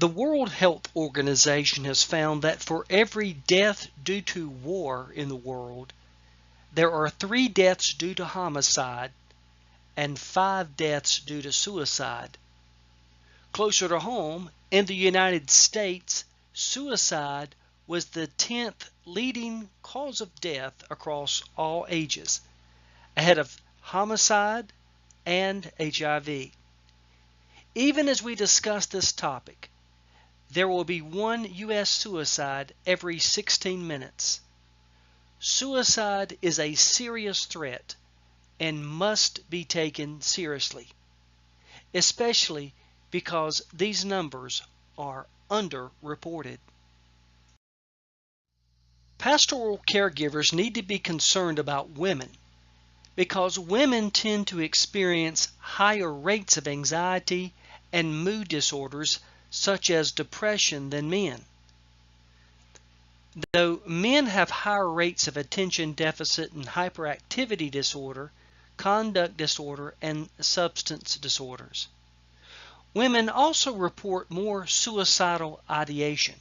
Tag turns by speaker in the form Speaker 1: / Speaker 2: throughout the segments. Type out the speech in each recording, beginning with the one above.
Speaker 1: The World Health Organization has found that for every death due to war in the world, there are 3 deaths due to homicide and 5 deaths due to suicide. Closer to home, in the United States, suicide was the 10th leading cause of death across all ages, ahead of homicide and HIV. Even as we discuss this topic, there will be 1 U.S. suicide every 16 minutes. Suicide is a serious threat and must be taken seriously, especially because these numbers are underreported. Pastoral caregivers need to be concerned about women because women tend to experience higher rates of anxiety and mood disorders such as depression than men. Though men have higher rates of attention deficit and hyperactivity disorder, conduct disorder, and substance disorders, women also report more suicidal ideation.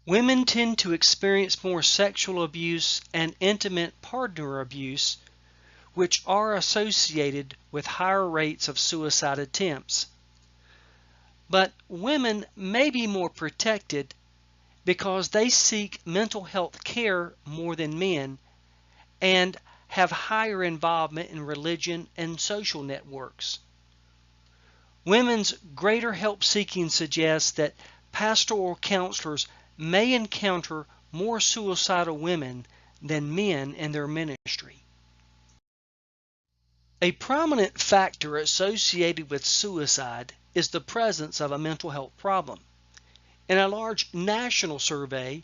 Speaker 1: Women tend to experience more sexual abuse and intimate partner abuse, which are associated with higher rates of suicide attempts. But women may be more protected because they seek mental health care more than men and have higher involvement in religion and social networks. Women's greater help seeking suggests that pastoral counselors may encounter more suicidal women than men in their ministry. A prominent factor associated with suicide is the presence of a mental health problem. In a large national survey,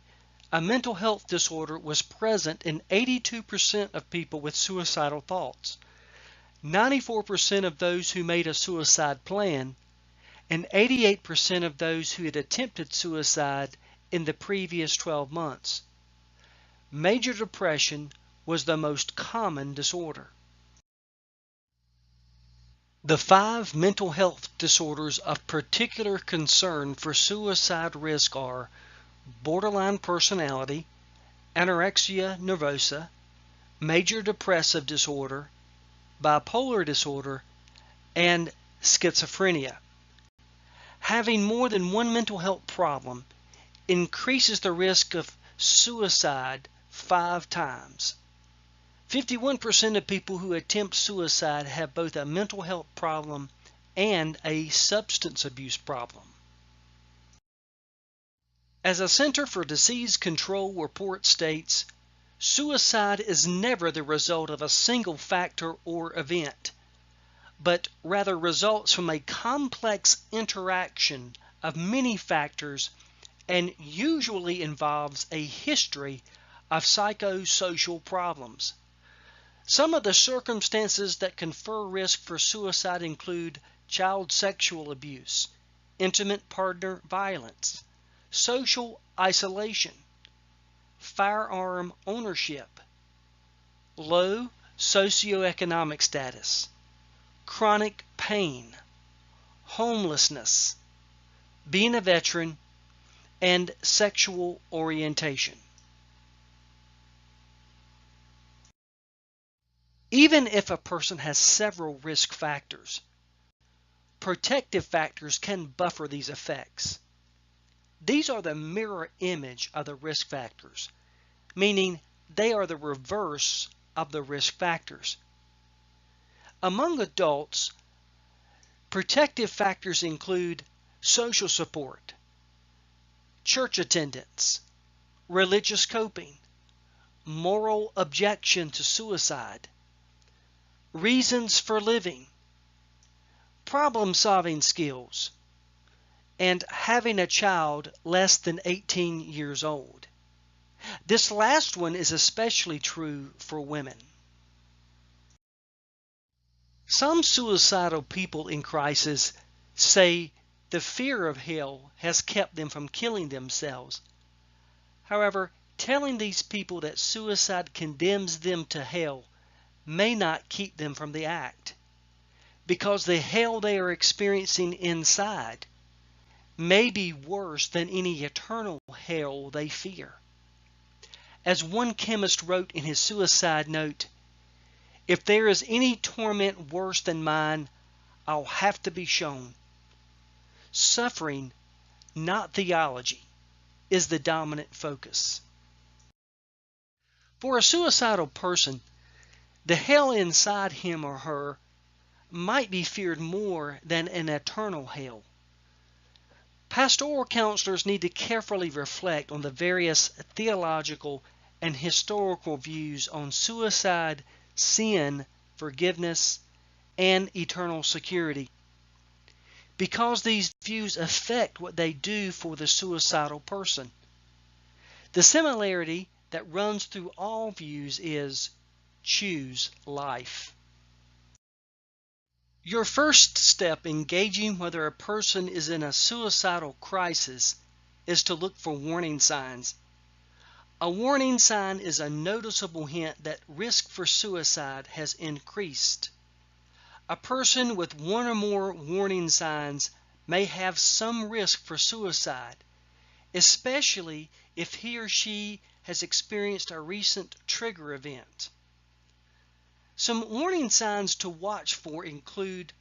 Speaker 1: a mental health disorder was present in 82% of people with suicidal thoughts, 94% of those who made a suicide plan, and 88% of those who had attempted suicide in the previous 12 months. Major depression was the most common disorder. The 5 mental health disorders of particular concern for suicide risk are borderline personality, anorexia nervosa, major depressive disorder, bipolar disorder, and schizophrenia. Having more than one mental health problem increases the risk of suicide 5 times. 51% of people who attempt suicide have both a mental health problem and a substance abuse problem. As a Center for Disease Control report states, suicide is never the result of a single factor or event, but rather results from a complex interaction of many factors and usually involves a history of psychosocial problems. Some of the circumstances that confer risk for suicide include child sexual abuse, intimate partner violence, social isolation, firearm ownership, low socioeconomic status, chronic pain, homelessness, being a veteran, and sexual orientation. Even if a person has several risk factors, protective factors can buffer these effects. These are the mirror image of the risk factors, meaning they are the reverse of the risk factors. Among adults, protective factors include social support, church attendance, religious coping, moral objection to suicide, reasons for living, problem-solving skills, and having a child less than 18 years old. This last one is especially true for women. Some suicidal people in crisis say the fear of hell has kept them from killing themselves. However, telling these people that suicide condemns them to hell may not keep them from the act. because the hell they are experiencing inside may be worse than any eternal hell they fear. As one chemist wrote in his suicide note, "If there is any torment worse than mine, I'll have to be shown." Suffering, not theology, is the dominant focus. For a suicidal person, the hell inside him or her might be feared more than an eternal hell. Pastoral counselors need to carefully reflect on the various theological and historical views on suicide, sin, forgiveness, and eternal security, because these views affect what they do for the suicidal person. The similarity that runs through all views is choose life. Your first step in gauging whether a person is in a suicidal crisis is to look for warning signs. A warning sign is a noticeable hint that risk for suicide has increased. A person with one or more warning signs may have some risk for suicide, especially if he or she has experienced a recent trigger event. Some warning signs to watch for include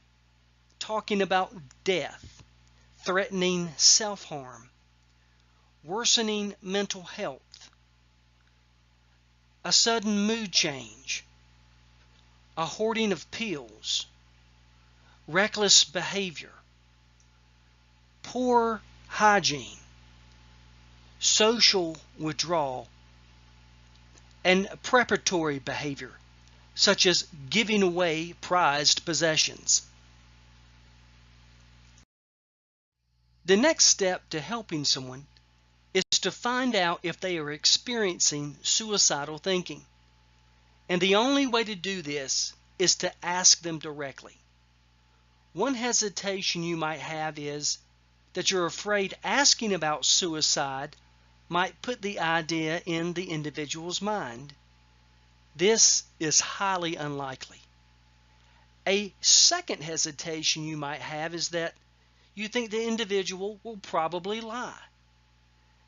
Speaker 1: talking about death, threatening self-harm, worsening mental health, a sudden mood change, a hoarding of pills, reckless behavior, poor hygiene, social withdrawal, and preparatory behavior, such as giving away prized possessions. The next step to helping someone is to find out if they are experiencing suicidal thinking. And the only way to do this is to ask them directly. One hesitation you might have is that you're afraid asking about suicide might put the idea in the individual's mind. This is highly unlikely. A second hesitation you might have is that you think the individual will probably lie.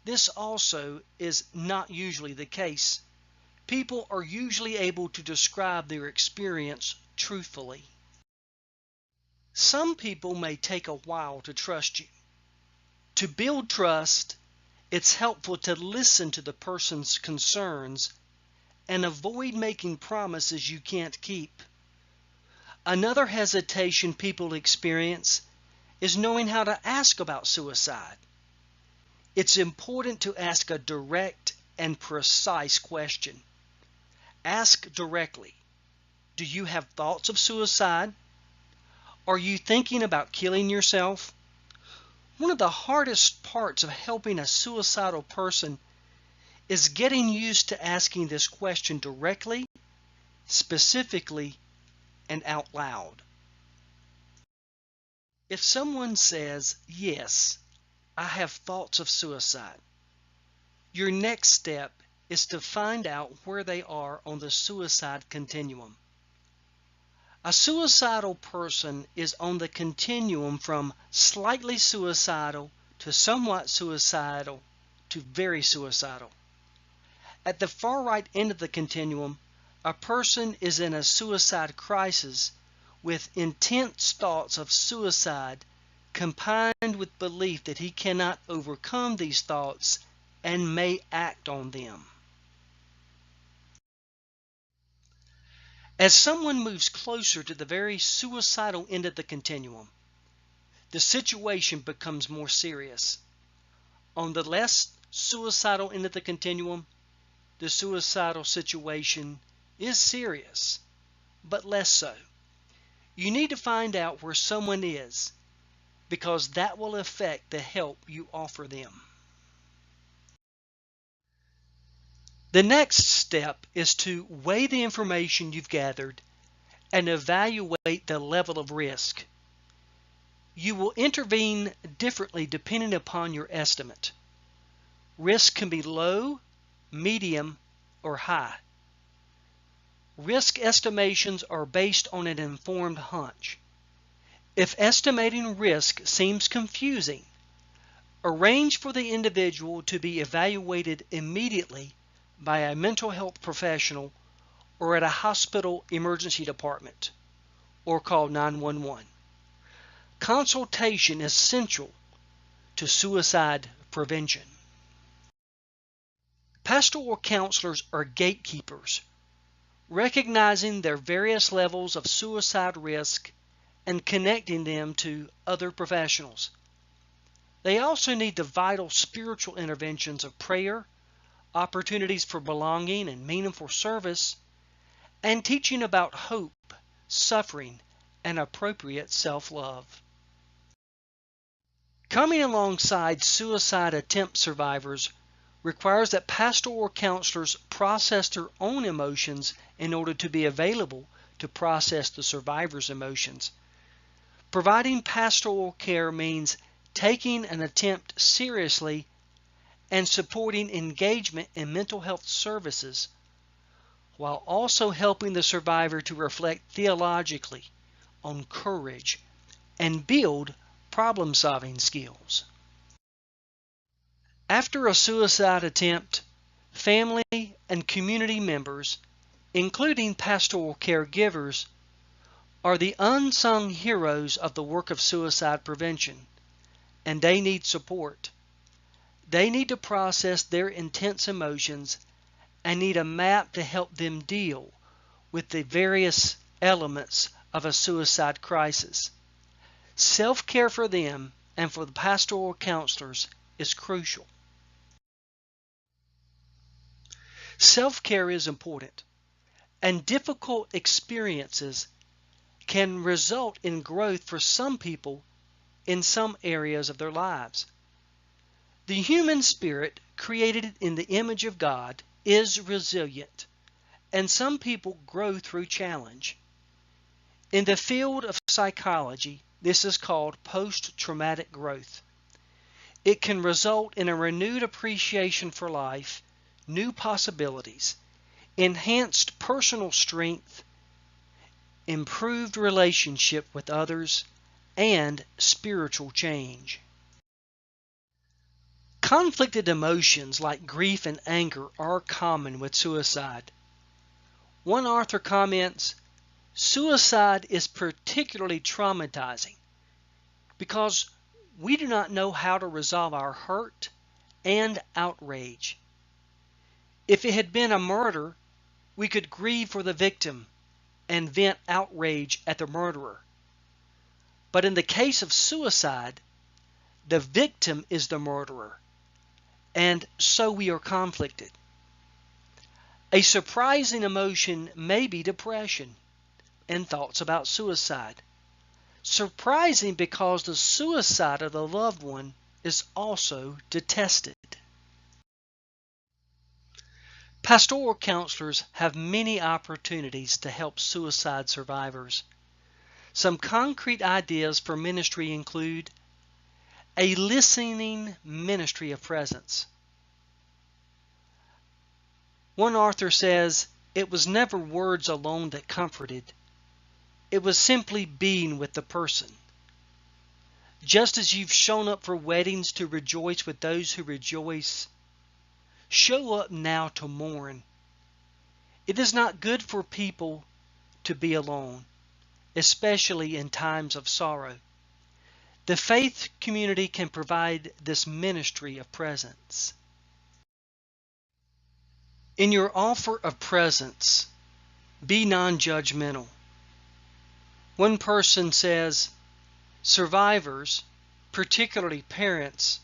Speaker 1: This also is not usually the case. People are usually able to describe their experience truthfully. Some people may take a while to trust you. To build trust, it's helpful to listen to the person's concerns and avoid making promises you can't keep. Another hesitation people experience is knowing how to ask about suicide. It's important to ask a direct and precise question. Ask directly, do you have thoughts of suicide? Are you thinking about killing yourself? One of the hardest parts of helping a suicidal person is getting used to asking this question directly, specifically, and out loud. If someone says, "Yes, I have thoughts of suicide," your next step is to find out where they are on the suicide continuum. A suicidal person is on the continuum from slightly suicidal to somewhat suicidal to very suicidal. At the far right end of the continuum, a person is in a suicide crisis with intense thoughts of suicide combined with belief that he cannot overcome these thoughts and may act on them. As someone moves closer to the very suicidal end of the continuum, the situation becomes more serious. On the less suicidal end of the continuum, the suicidal situation is serious, but less so. You need to find out where someone is, because that will affect the help you offer them. The next step is to weigh the information you've gathered and evaluate the level of risk. You will intervene differently depending upon your estimate. Risk can be low, medium, or high. Risk estimations are based on an informed hunch. If estimating risk seems confusing, arrange for the individual to be evaluated immediately by a mental health professional or at a hospital emergency department, or call 911. Consultation is essential to suicide prevention. Pastoral counselors are gatekeepers, recognizing their various levels of suicide risk and connecting them to other professionals. They also need the vital spiritual interventions of prayer, opportunities for belonging and meaningful service, and teaching about hope, suffering, and appropriate self-love. Coming alongside suicide attempt survivors requires that pastoral counselors process their own emotions in order to be available to process the survivor's emotions. Providing pastoral care means taking an attempt seriously and supporting engagement in mental health services, while also helping the survivor to reflect theologically on courage and build problem-solving skills. After a suicide attempt, family and community members, including pastoral caregivers, are the unsung heroes of the work of suicide prevention, and they need support. They need to process their intense emotions and need a map to help them deal with the various elements of a suicide crisis. Self-care for them and for the pastoral counselors is crucial. Self-care is important, and difficult experiences can result in growth for some people in some areas of their lives. The human spirit, created in the image of God, is resilient, and some people grow through challenge. In the field of psychology, this is called post-traumatic growth. It can result in a renewed appreciation for life, new possibilities, enhanced personal strength, improved relationship with others, and spiritual change. Conflicted emotions like grief and anger are common with suicide. One author comments, "Suicide is particularly traumatizing because we do not know how to resolve our hurt and outrage. If it had been a murder, we could grieve for the victim and vent outrage at the murderer. But in the case of suicide, the victim is the murderer, and so we are conflicted." A surprising emotion may be depression and thoughts about suicide. Surprising because the suicide of the loved one is also detested. Pastoral counselors have many opportunities to help suicide survivors. Some concrete ideas for ministry include a listening ministry of presence. One author says, "It was never words alone that comforted. It was simply being with the person. Just as you've shown up for weddings to rejoice with those who rejoice, show up now to mourn. It is not good for people to be alone, especially in times of sorrow. The faith community can provide this ministry of presence." In your offer of presence, be non-judgmental. One person says, "Survivors, particularly parents,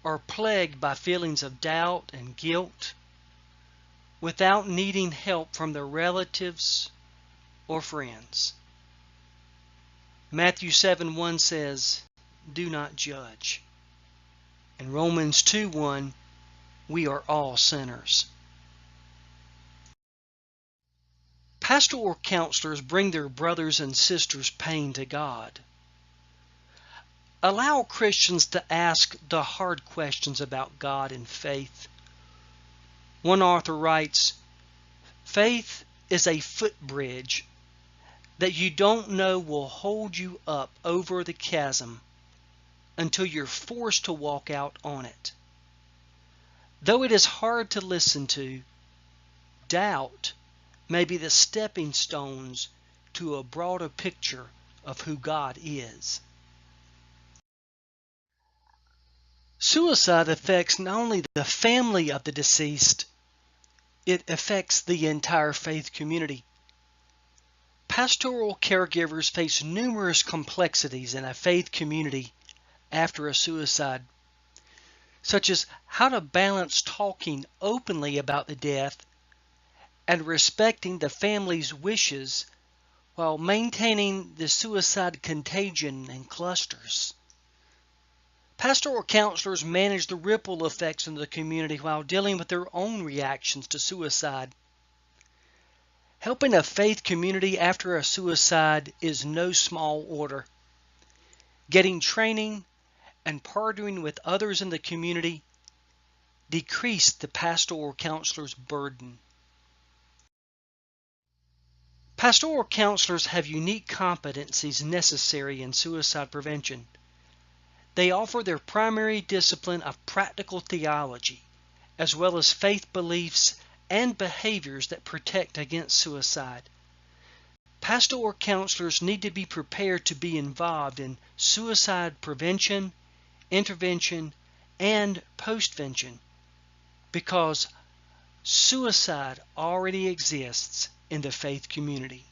Speaker 1: are plagued by feelings of doubt and guilt without needing help from their relatives or friends." Matthew 7:1 says, "Do not judge." And Romans 2:1, "We are all sinners." Pastoral counselors bring their brothers and sisters' pain to God. Allow Christians to ask the hard questions about God and faith. One author writes, "Faith is a footbridge that you don't know will hold you up over the chasm until you're forced to walk out on it. Though it is hard to listen to, doubt may be the stepping stones to a broader picture of who God is. Suicide affects not only the family of the deceased, it affects the entire faith community. Pastoral caregivers face numerous complexities in a faith community after a suicide, such as how to balance talking openly about the death and respecting the family's wishes while maintaining the suicide contagion and clusters. Pastoral counselors manage the ripple effects in the community while dealing with their own reactions to suicide. Helping a faith community after a suicide is no small order. Getting training and partnering with others in the community decrease the pastoral counselor's burden. Pastoral counselors have unique competencies necessary in suicide prevention. They offer their primary discipline of practical theology, as well as faith beliefs and behaviors that protect against suicide. Pastoral counselors need to be prepared to be involved in suicide prevention, intervention, and postvention, because suicide already exists in the faith community.